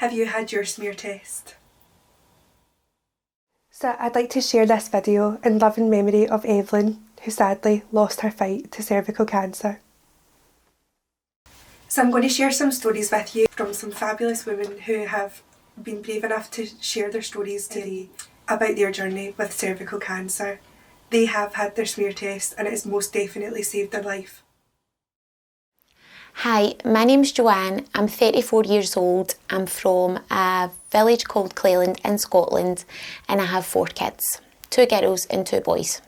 Have you had your smear test? So I'd like to share this video in loving memory of Evelyn, who sadly lost her fight to cervical cancer. So I'm going to share some stories with you from some fabulous women who have been brave enough to share their stories today about their journey with cervical cancer. They have had their smear test and it has most definitely saved their life. Hi, my name's Joanne. I'm 34 years old. I'm from a village called Cleland in Scotland and I have 4 kids, 2 girls and 2 boys.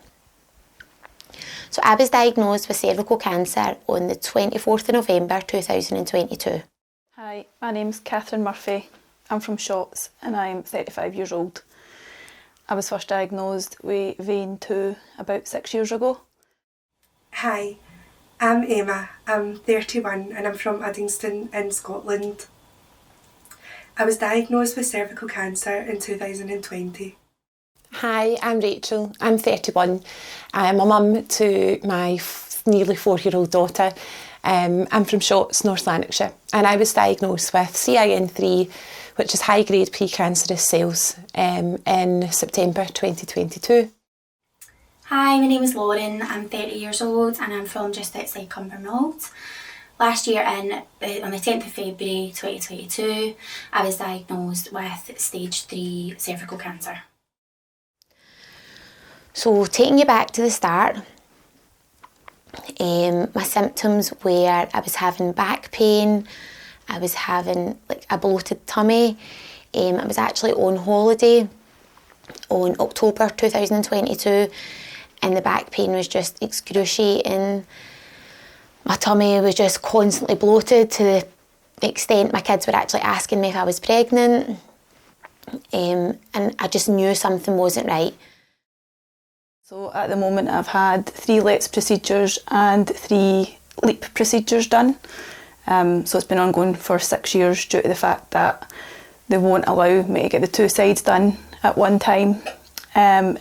So I was diagnosed with cervical cancer on the 24th of November 2022. Hi, my name's Catherine Murphy. I'm from Shotts and I'm 35 years old. I was first diagnosed with vein 2 about 6 years ago. Hi, I'm Emma. I'm 31 and I'm from Uddingston in Scotland. I was diagnosed with cervical cancer in 2020. Hi, I'm Rachel. I'm 31. I'm a mum to my nearly 4-year-old daughter. I'm from Shotts, North Lanarkshire, and I was diagnosed with CIN3, which is high-grade precancerous cells, in September 2022. Hi, my name is Lauren. I'm 30 years old and I'm from just outside Cumbernauld. Last year on the 10th of February 2022, I was diagnosed with stage 3 cervical cancer. So taking you back to the start, my symptoms were I was having back pain, I was having like a bloated tummy. I was actually on holiday on October 2022 and the back pain was just excruciating. My tummy was just constantly bloated to the extent my kids were actually asking me if I was pregnant, and I just knew something wasn't right. So at the moment I've had 3 LETS procedures and 3 LEAP procedures done. So it's been ongoing for 6 years due to the fact that they won't allow me to get the 2 sides done at one time,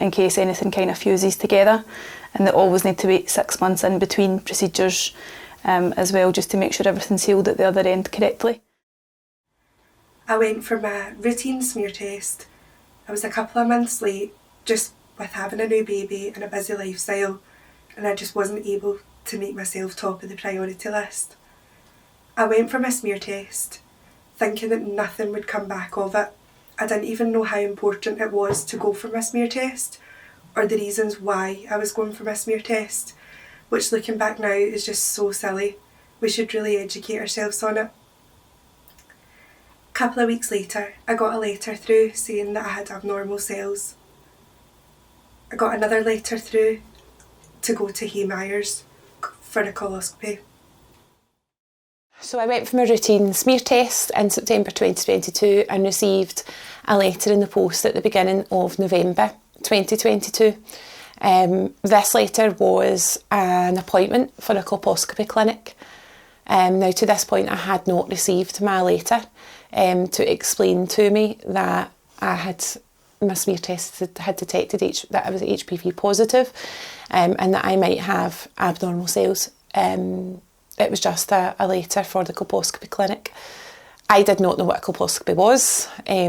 in case anything kind of fuses together, and they always need to wait 6 months in between procedures as well, just to make sure everything's healed at the other end correctly. I went for my routine smear test. I was a couple of months late just with having a new baby and a busy lifestyle, and I just wasn't able to make myself top of the priority list. I went for my smear test thinking that nothing would come back of it. I didn't even know how important it was to go for my smear test or the reasons why I was going for my smear test, which looking back now is just so silly. We should really educate ourselves on it. A couple of weeks later, I got a letter through saying that I had abnormal cells. I got another letter through to go to Haymyers for a coloscopy. So I went for my routine smear test in September 2022 and received a letter in the post at the beginning of November 2022. This letter was an appointment for a colposcopy clinic. Now to this point I had not received my letter to explain to me that my smear test had detected that I was HPV positive, and that I might have abnormal cells. It was just a letter for the colposcopy clinic. I did not know what a colposcopy was. I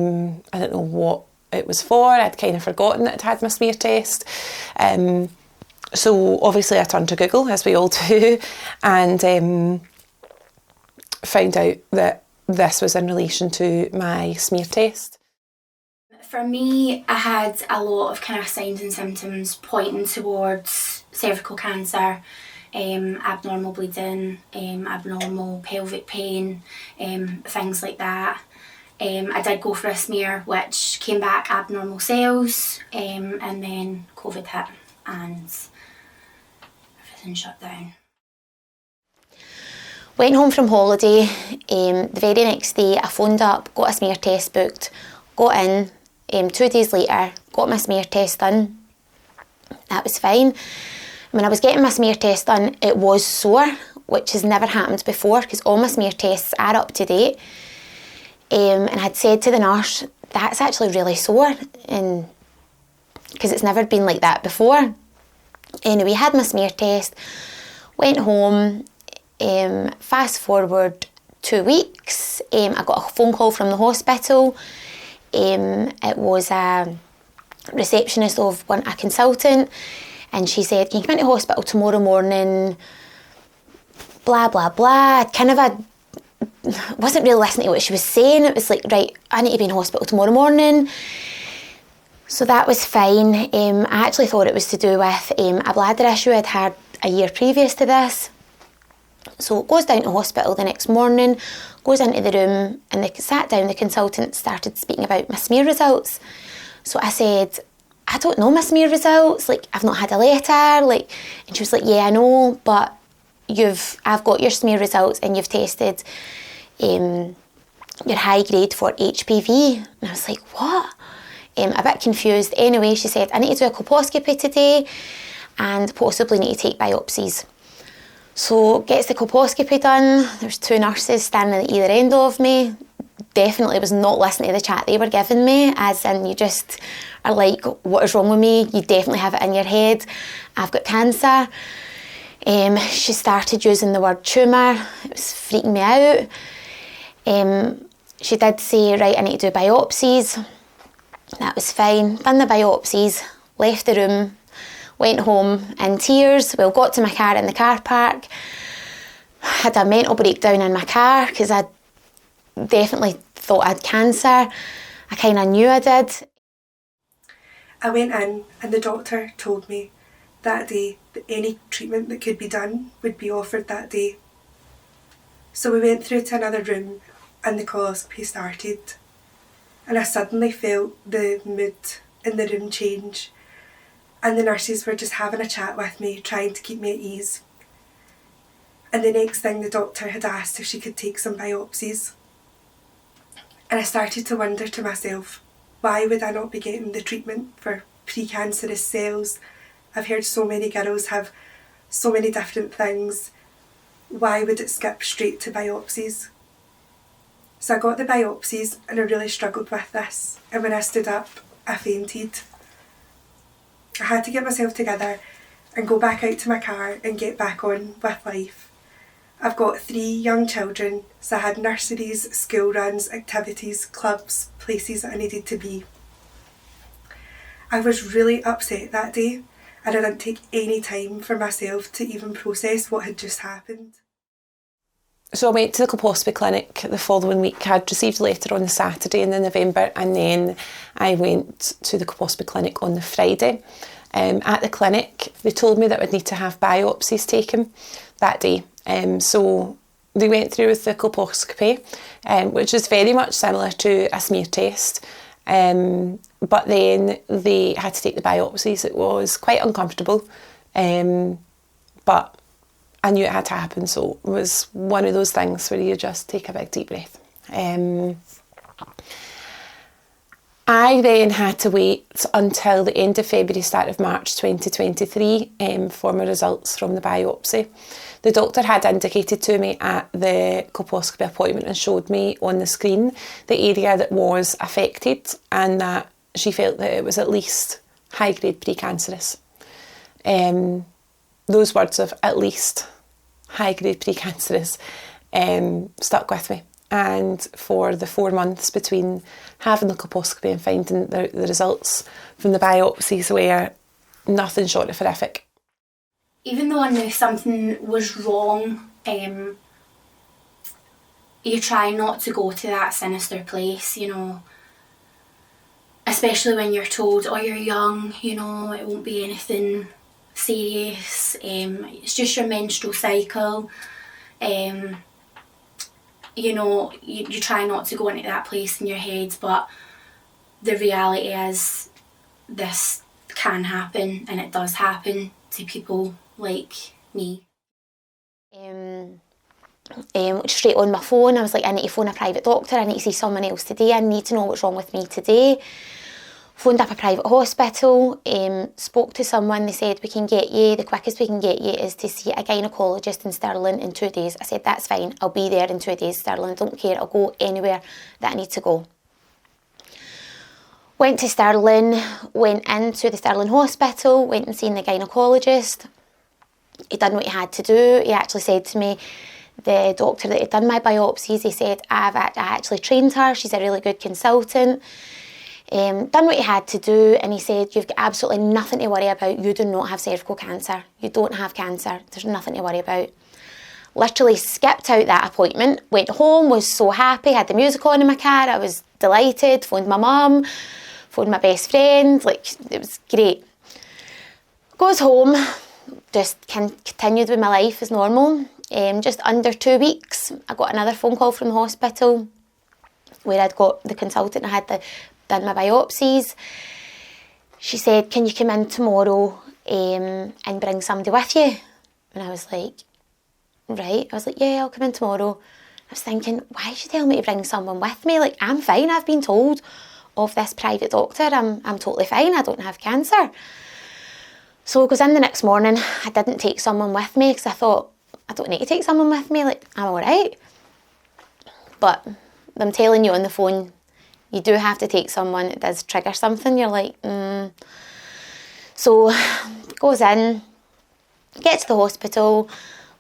didn't know what it was for. I'd kind of forgotten that I'd had my smear test. So obviously I turned to Google, as we all do, and found out that this was in relation to my smear test. For me, I had a lot of kind of signs and symptoms pointing towards cervical cancer. Abnormal bleeding, abnormal pelvic pain, things like that. I did go for a smear which came back abnormal cells, and then COVID hit and everything shut down. Went home from holiday, the very next day I phoned up, got a smear test booked, got in, 2 days later got my smear test done. That was fine. When I was getting my smear test done, it was sore, which has never happened before because all my smear tests are up to date. And I'd said to the nurse, that's actually really sore, and because it's never been like that before. Anyway, had my smear test, went home, fast forward 2 weeks, I got a phone call from the hospital. It was a receptionist of a consultant, and she said, "Can you come into hospital tomorrow morning?" Blah, blah, blah. Wasn't really listening to what she was saying. It was like, right, I need to be in hospital tomorrow morning. So that was fine. I actually thought it was to do with a bladder issue I'd had a year previous to this. So it goes down to hospital the next morning, goes into the room, and they sat down, the consultant started speaking about my smear results. So I said, "I don't know my smear results, like I've not had a letter," like, and she was like, "Yeah, I know, but I've got your smear results and you've tested your high grade for HPV." And I was like, "What?" A bit confused. Anyway, she said, "I need to do a colposcopy today and possibly need to take biopsies." So gets the colposcopy done. There's 2 nurses standing at either end of me. Definitely was not listening to the chat they were giving me, as in you just are like, "What is wrong with me? You definitely have it in your head. I've got cancer." She started using the word tumour. It was freaking me out. She did say, "Right, I need to do biopsies." That was fine. Done the biopsies, left the room, went home in tears. Well, got to my car in the car park. Had a mental breakdown in my car because I definitely thought I had cancer. I kind of knew I did. I went in and the doctor told me that day that any treatment that could be done would be offered that day. So we went through to another room and the coloscopy started. And I suddenly felt the mood in the room change. And the nurses were just having a chat with me, trying to keep me at ease. And the next thing, the doctor had asked if she could take some biopsies. And I started to wonder to myself, why would I not be getting the treatment for precancerous cells? I've heard so many girls have so many different things. Why would it skip straight to biopsies? So I got the biopsies and I really struggled with this. And when I stood up, I fainted. I had to get myself together and go back out to my car and get back on with life. I've got 3 young children, so I had nurseries, school runs, activities, clubs, places that I needed to be. I was really upset that day and I didn't take any time for myself to even process what had just happened. So I went to the colposcopy clinic the following week. I'd received a letter on the Saturday in November, and then I went to the colposcopy clinic on the Friday. At the clinic, they told me that I would need to have biopsies taken that day. So they went through with the colposcopy, which is very much similar to a smear test. But then they had to take the biopsies. It was quite uncomfortable, but I knew it had to happen, so it was one of those things where you just take a big deep breath. I then had to wait until the end of February, start of March 2023 for my results from the biopsy. The doctor had indicated to me at the colposcopy appointment and showed me on the screen the area that was affected, and that she felt that it was at least high-grade precancerous. Those words of "at least high-grade precancerous" stuck with me. And for the 4 months between having the colposcopy and finding the results from the biopsies were nothing short of horrific. Even though I knew something was wrong, you try not to go to that sinister place, you know. Especially when you're told, "Oh, you're young, you know, it won't be anything serious, it's just your menstrual cycle." You know, you try not to go into that place in your head, but the reality is this can happen, and it does happen to people like me. Straight on my phone, I was like, I need to phone a private doctor, I need to see someone else today, I need to know what's wrong with me today. Phoned up a private hospital, spoke to someone. They said, "We can get you, the quickest we can get you is to see a gynaecologist in Stirling in 2 days." I said, "That's fine, I'll be there in 2 days, Stirling, don't care, I'll go anywhere that I need to go." Went to Stirling, went into the Stirling hospital, went and seen the gynaecologist. He done what he had to do. He actually said to me The doctor that had done my biopsies, he said, I actually trained her, she's a really good consultant. Done what he had to do, and he said, you've got absolutely nothing to worry about, you do not have cervical cancer. You don't have cancer, there's nothing to worry about. Literally skipped out that appointment, went home, was so happy, had the music on in my car, I was delighted, phoned my mum, phoned my best friend, like, it was great. Goes home, just continued with my life as normal. Just under 2 weeks, I got another phone call from the hospital where I'd got the consultant, I had done my biopsies. She said, can you come in tomorrow and bring somebody with you? And I was like, right. I was like, yeah, I'll come in tomorrow. I was thinking, why did you tell me to bring someone with me? Like, I'm fine. I've been told of this private doctor. I'm totally fine. I don't have cancer. So I goes in the next morning. I didn't take someone with me because I thought, I don't need to take someone with me. Like, I'm all right. But I'm telling you on the phone, you do have to take someone. It does trigger something. You're like, So goes in, gets to the hospital,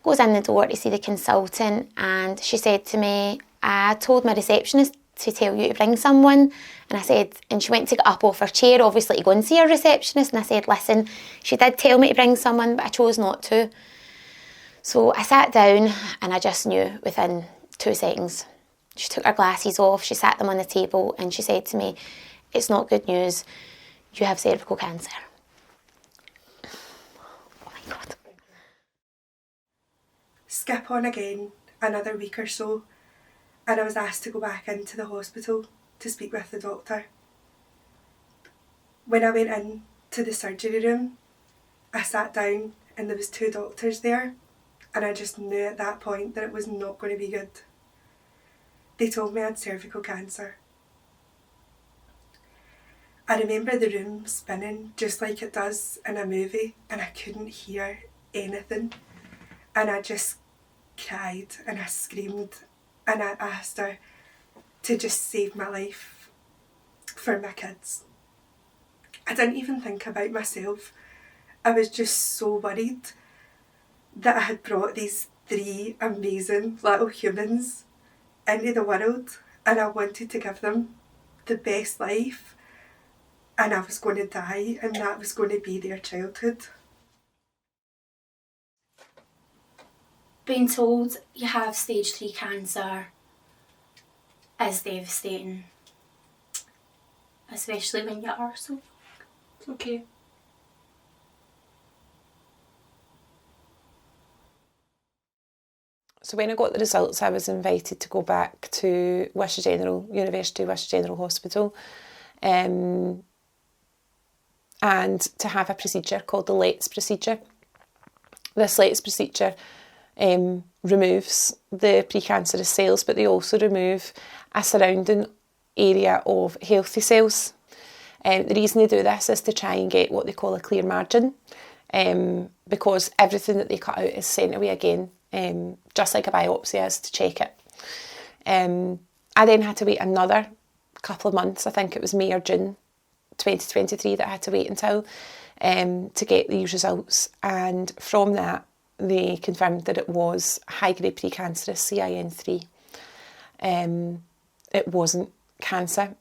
goes in the door to see the consultant, and she said to me, I told my receptionist to tell you to bring someone. And I said, and she went to get up off her chair, obviously, to go and see her receptionist. And I said, listen, she did tell me to bring someone, but I chose not to. So I sat down and I just knew within 2 seconds. She took her glasses off, she sat them on the table, and she said to me, it's not good news, you have cervical cancer. Oh my God. Skip on again, another week or so, and I was asked to go back into the hospital to speak with the doctor. When I went in to the surgery room, I sat down and there was 2 doctors there, and I just knew at that point that it was not going to be good. They told me I had cervical cancer. I remember the room spinning just like it does in a movie, and I couldn't hear anything. And I just cried and I screamed and I asked her to just save my life for my kids. I didn't even think about myself. I was just so worried that I had brought these 3 amazing little humans into the world, and I wanted to give them the best life, and I was going to die, and that was going to be their childhood. Being told you have stage 3 cancer is devastating, especially when you are so. It's okay. So when I got the results, I was invited to go back to University Wisha General Hospital, and to have a procedure called the LETS procedure. This LETS procedure removes the precancerous cells, but they also remove a surrounding area of healthy cells. The reason they do this is to try and get what they call a clear margin, because everything that they cut out is sent away again, just like a biopsy is, to check it. I then had to wait another couple of months. I think it was May or June 2023 that I had to wait until to get these results, and from that they confirmed that it was high-grade precancerous CIN3. It wasn't cancer.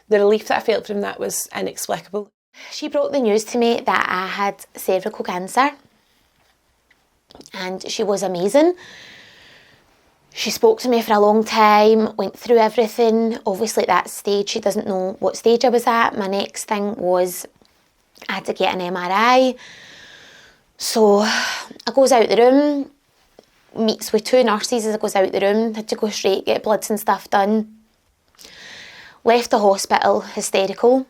The relief that I felt from that was inexplicable. She brought the news to me that I had cervical cancer, and she was amazing. She spoke to me for a long time, went through everything. Obviously at that stage she doesn't know what stage I was at. My next thing was I had to get an MRI. So I goes out the room, meets with 2 nurses as I goes out the room, had to go straight, get bloods and stuff done. Left the hospital hysterical,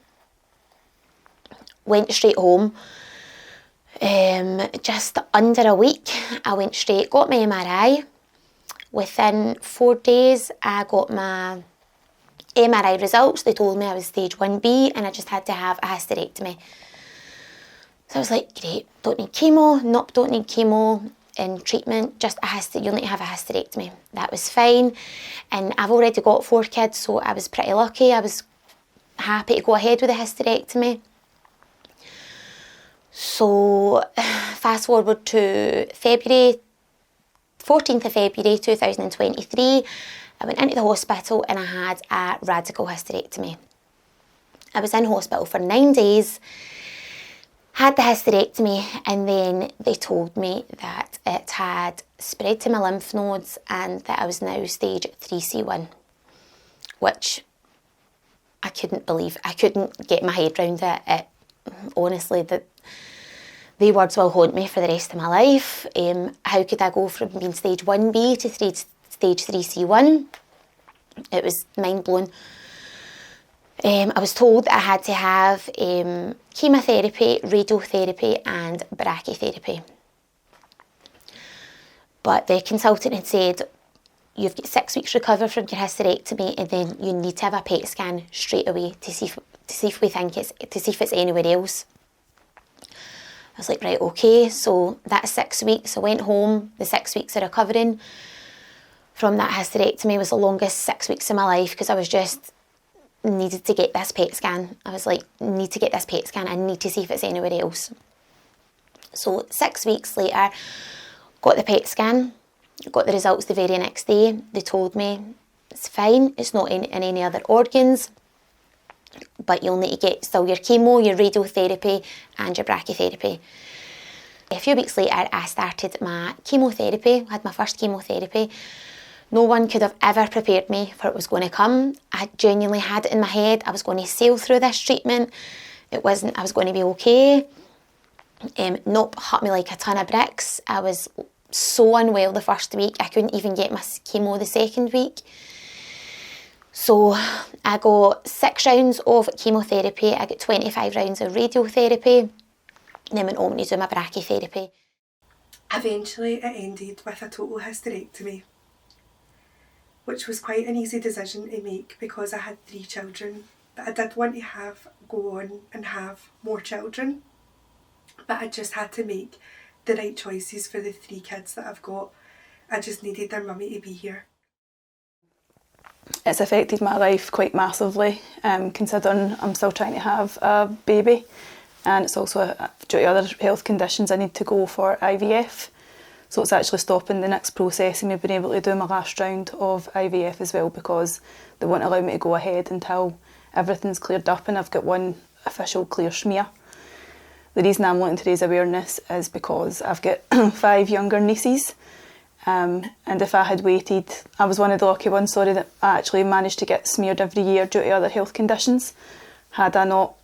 went straight home. Just under a week I went straight, got my MRI. Within 4 days I got my MRI results. They told me I was stage 1B and I just had to have a hysterectomy. So I was like, great, don't need chemo, nope, don't need chemo and treatment, just you'll need to have a hysterectomy. That was fine, and I've already got 4 kids, so I was pretty lucky. I was happy to go ahead with the hysterectomy. So fast forward to February 14th of February 2023, I went into the hospital and I had a radical hysterectomy. I was in hospital for 9 days, had the hysterectomy, and then they told me that it had spread to my lymph nodes and that I was now stage 3C1, which I couldn't believe. I couldn't get my head around it. Honestly, the words will haunt me for the rest of my life. How could I go from being stage 1B to stage 3C1? It was mind-blowing. I was told that I had to have chemotherapy, radiotherapy and brachytherapy. But the consultant had said, you've got 6 weeks to recover from your hysterectomy and then you need to have a PET scan straight away to see if it's anywhere else. I was like, right, okay, so that's 6 weeks. I went home, the 6 weeks of recovering from that hysterectomy was the longest 6 weeks of my life because I was just needed to get this PET scan. I was like, need to get this PET scan, I need to see if it's anywhere else. So 6 weeks later, got the PET scan, got the results the very next day. They told me, it's fine, it's not in any other organs, but you'll need to get still your chemo, your radiotherapy and your brachytherapy. A few weeks later, I started my chemotherapy, I had my first chemotherapy. No one could have ever prepared me for what was going to come. I genuinely had it in my head, I was going to sail through this treatment. I was going to be okay. Nope, hurt me like a ton of bricks. I was so unwell the first week, I couldn't even get my chemo the second week. So I got 6 rounds of chemotherapy, I got 25 rounds of radiotherapy, and then went on to do my brachytherapy. Eventually it ended with a total hysterectomy, which was quite an easy decision to make because I had 3 children, but I did want to go on and have more children, but I just had to make the right choices for the 3 kids that I've got. I just needed their mummy to be here. It's affected my life quite massively, considering I'm still trying to have a baby, and it's also due to other health conditions I need to go for IVF. So it's actually stopping the next process and me being able to do my last round of IVF as well, because they won't allow me to go ahead until everything's cleared up and I've got one official clear smear. The reason I'm wanting to raise awareness is because I've got 5 younger nieces, and if I had waited, I was one of the lucky ones, that I actually managed to get smeared every year due to other health conditions. Had I not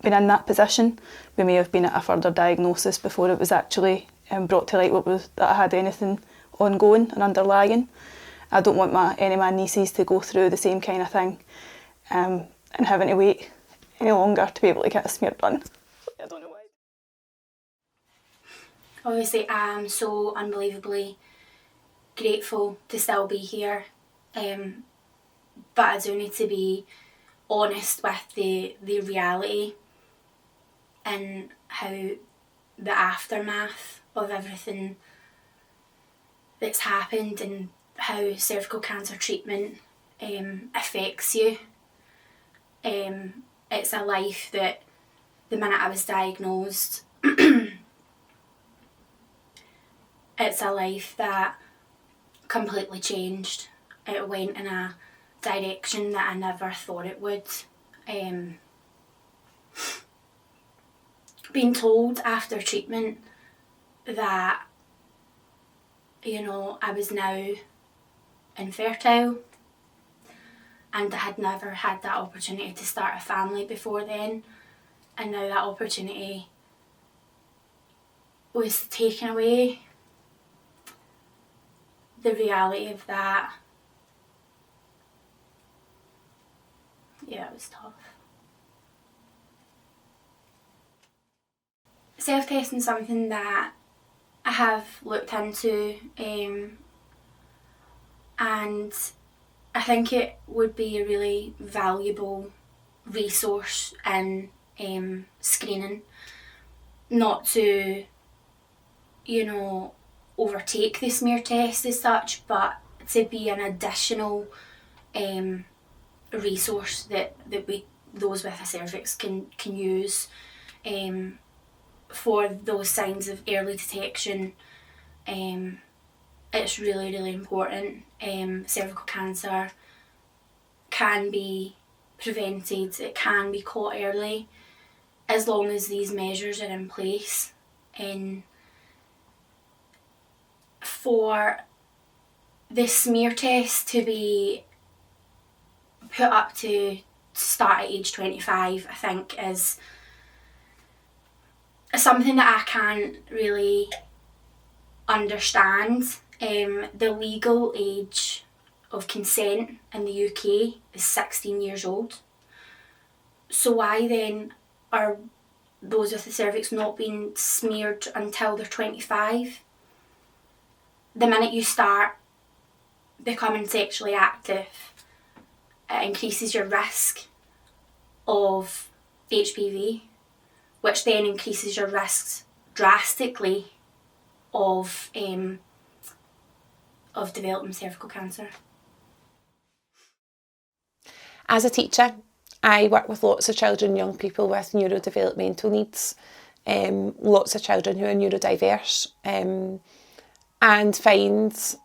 been in that position, we may have been at a further diagnosis before it was actually brought to light that I had anything ongoing and underlying. I don't want any of my nieces to go through the same kind of thing, and having to wait any longer to be able to get a smear done. I don't know why. Obviously, I'm so unbelievably grateful to still be here, but I do need to be honest with the reality and how the aftermath of everything that's happened and how cervical cancer treatment affects you. It's a life that the minute I was diagnosed, it's a life that completely changed. It went in a direction that I never thought it would. Being told after treatment that, I was now infertile and I had never had that opportunity to start a family before then, and now that opportunity was taken away. The reality of that, it was tough. Self-testing is something that I have looked into, and I think it would be a really valuable resource in screening, not to, overtake the smear test as such, but to be an additional resource that those with a cervix can use for those signs of early detection, it's really, really important. Cervical cancer can be prevented, it can be caught early, as long as these measures are in place. And for the smear test to be put up to start at age 25, I think is something that I can't really understand. The legal age of consent in the UK is 16 years old. So why then are those with the cervix not being smeared until they're 25? The minute you start becoming sexually active, it increases your risk of HPV, which then increases your risks drastically of developing cervical cancer. As a teacher, I work with lots of children and young people with neurodevelopmental needs, lots of children who are neurodiverse, and find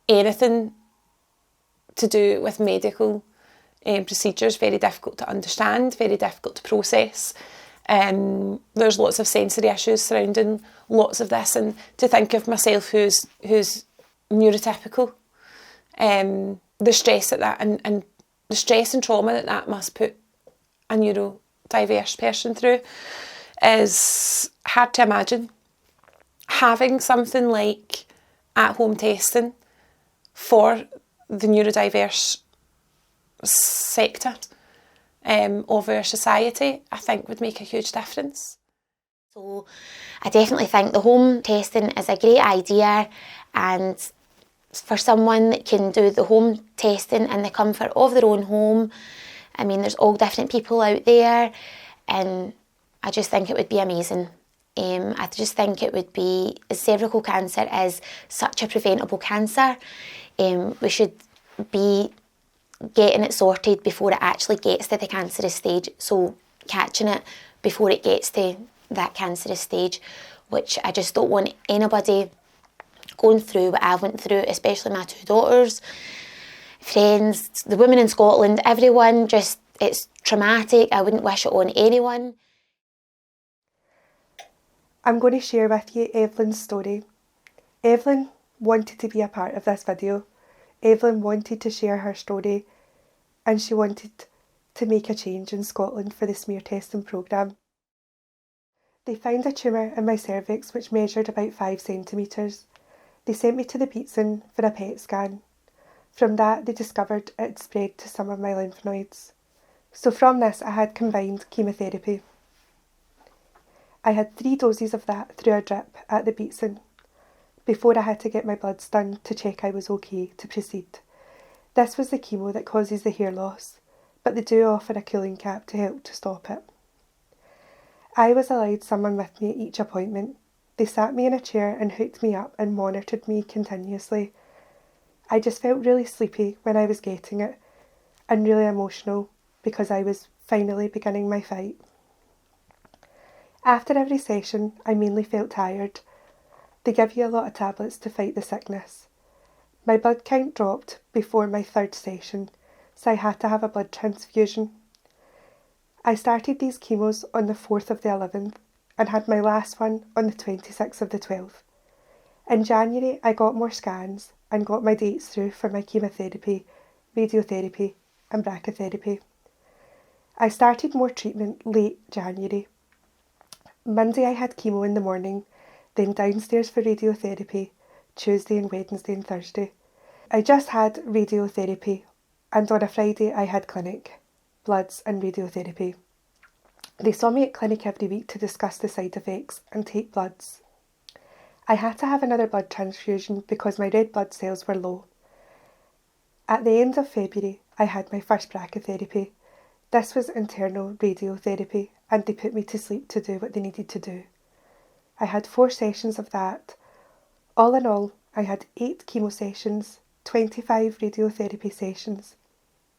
anything to do with medical procedures very difficult to understand, very difficult to process. There's lots of sensory issues surrounding lots of this, and to think of myself who's neurotypical, the stress that and the stress and trauma that must put a neurodiverse person through is hard to imagine. Having something like at-home testing for the neurodiverse sector of our society, I think would make a huge difference. So I definitely think the home testing is a great idea, and for someone that can do the home testing in the comfort of their own home, I mean, there's all different people out there, and I just think it would be amazing. I just think it would be, cervical cancer is such a preventable cancer. We should be getting it sorted before it actually gets to the cancerous stage, so catching it before it gets to that cancerous stage, which I just don't want anybody going through what I went through, especially my two daughters, friends, the women in Scotland, everyone. Just, it's traumatic. I wouldn't wish it on anyone. I'm going to share with you Evelyn's story. Evelyn wanted to be a part of this video. Evelyn wanted to share her story, and she wanted to make a change in Scotland for the smear testing programme. They found a tumour in my cervix which measured about 5 centimetres. They sent me to the Beatson for a PET scan. From that they discovered it had spread to some of my lymph nodes. So from this I had combined chemotherapy. I had 3 doses of that through a drip at the Beatson before I had to get my bloods done to check I was okay to proceed. This was the chemo that causes the hair loss, but they do offer a cooling cap to help to stop it. I was allowed someone with me at each appointment. They sat me in a chair and hooked me up and monitored me continuously. I just felt really sleepy when I was getting it, and really emotional because I was finally beginning my fight. After every session, I mainly felt tired. They give you a lot of tablets to fight the sickness. My blood count dropped before my 3rd session, so I had to have a blood transfusion. I started these chemos on the 4th of the 11th and had my last one on the 26th of the 12th. In January, I got more scans and got my dates through for my chemotherapy, radiotherapy and brachytherapy. I started more treatment late January. Monday I had chemo in the morning, then downstairs for radiotherapy, Tuesday and Wednesday and Thursday. I just had radiotherapy, and on a Friday I had clinic, bloods and radiotherapy. They saw me at clinic every week to discuss the side effects and take bloods. I had to have another blood transfusion because my red blood cells were low. At the end of February I had my first brachytherapy. This was internal radiotherapy, and they put me to sleep to do what they needed to do. I had 4 sessions of that. All in all, I had 8 chemo sessions, 25 radiotherapy sessions,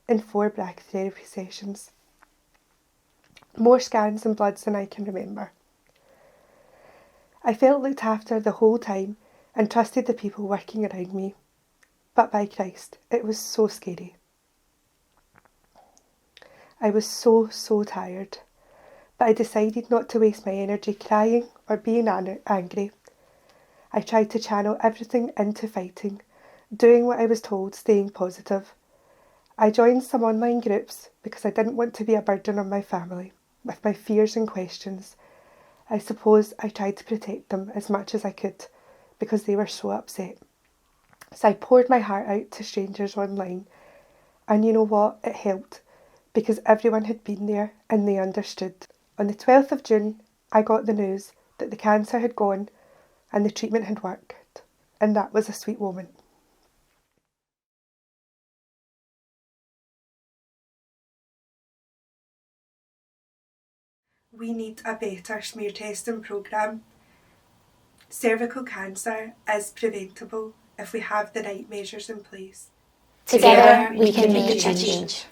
and 4 brachytherapy sessions. More scans and bloods than I can remember. I felt looked after the whole time, and trusted the people working around me. But by Christ, it was so scary. I was so tired, but I decided not to waste my energy crying or being angry. I tried to channel everything into fighting, doing what I was told, staying positive. I joined some online groups because I didn't want to be a burden on my family with my fears and questions. I suppose I tried to protect them as much as I could because they were so upset. So I poured my heart out to strangers online, and you know what? It helped because everyone had been there and they understood. On the 12th of June, I got the news that the cancer had gone and the treatment had worked, and that was a sweet moment. We need a better smear testing programme. Cervical cancer is preventable if we have the right measures in place. Together we can make a change.